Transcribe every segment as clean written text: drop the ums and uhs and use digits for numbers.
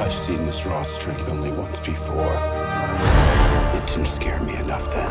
I've seen this raw strength only once before. It didn't scare me enough then.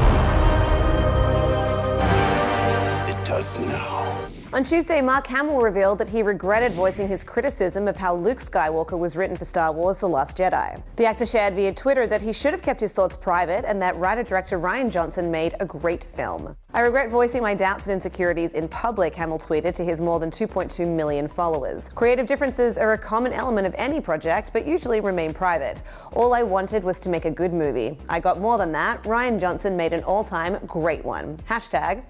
It does now. On Tuesday, Mark Hamill revealed that he regretted voicing his criticism of how Luke Skywalker was written for Star Wars: The Last Jedi. The actor shared via Twitter that he should have kept his thoughts private and that writer-director Rian Johnson made a great film. "I regret voicing my doubts and insecurities in public," Hamill tweeted to his more than 2.2 million followers. "Creative differences are a common element of any project, but usually remain private. All I wanted was to make a good movie. I got more than that. Rian Johnson made an all-time great one.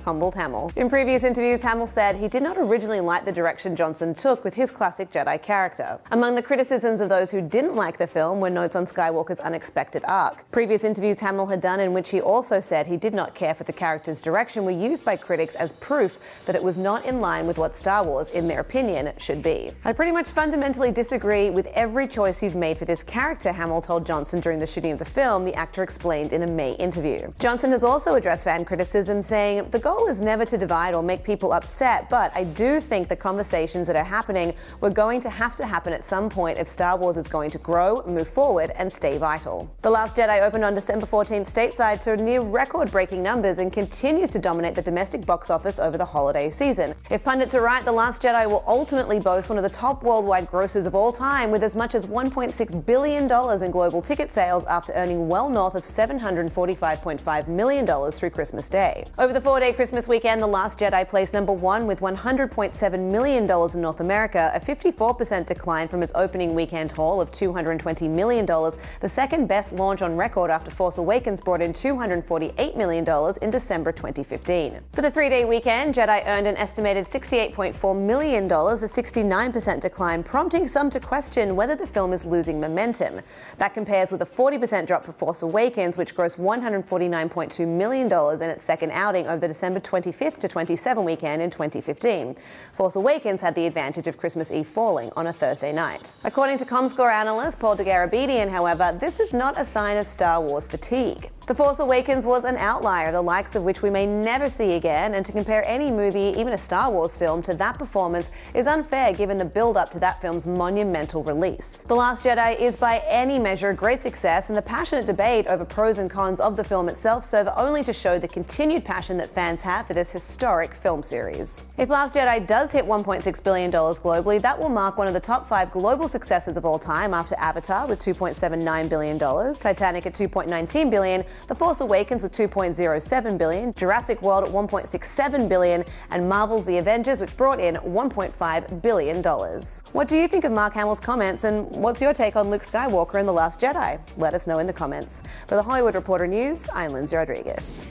#humbled Hamill." In previous interviews, Hamill said he did not originally like the direction Johnson took with his classic Jedi character. Among the criticisms of those who didn't like the film were notes on Skywalker's unexpected arc. Previous interviews Hamill had done, in which he also said he did not care for the character's direction, were used by critics as proof that it was not in line with what Star Wars, in their opinion, should be. "I pretty much fundamentally disagree with every choice you've made for this character," Hamill told Johnson during the shooting of the film, the actor explained in a May interview. Johnson has also addressed fan criticism, saying, "The goal is never to divide or make people upset, but I do think the conversations that are happening were going to happen at some point if Star Wars is going to grow, move forward, and stay vital." The Last Jedi opened on December 14th stateside to near record-breaking numbers and continues to dominate the domestic box office over the holiday season. If pundits are right, The Last Jedi will ultimately boast one of the top worldwide grosses of all time, with as much as $1.6 billion in global ticket sales after earning well north of $745.5 million through Christmas Day. Over the 4-day Christmas weekend, The Last Jedi placed #1 with $100.7 million in North America, a 54% decline from its opening weekend haul of $220 million, the second best launch on record after Force Awakens brought in $248 million in December 2015. For the 3-day weekend, Jedi earned an estimated $68.4 million, a 69% decline, prompting some to question whether the film is losing momentum. That compares with a 40% drop for Force Awakens, which grossed $149.2 million in its second outing over the December 25th to 27 weekend in 2015. Force Awakens had the advantage of Christmas Eve falling on a Thursday night. According to Comscore analyst Paul DeGarabedian, however, this is not a sign of Star Wars fatigue. The Force Awakens was an outlier, the likes of which we may never see again, and to compare any movie, even a Star Wars film, to that performance is unfair given the build-up to that film's monumental release. The Last Jedi is by any measure a great success, and the passionate debate over pros and cons of the film itself serve only to show the continued passion that fans have for this historic film series. If Last Jedi does hit $1.6 billion globally, that will mark one of the top 5 global successes of all time after Avatar with $2.79 billion, Titanic at $2.19 billion, The Force Awakens with $2.07 billion, Jurassic World at $1.67 billion, and Marvel's The Avengers, which brought in $1.5 billion. What do you think of Mark Hamill's comments, and what's your take on Luke Skywalker and The Last Jedi? Let us know in the comments. For The Hollywood Reporter News, I'm Lindsay Rodriguez.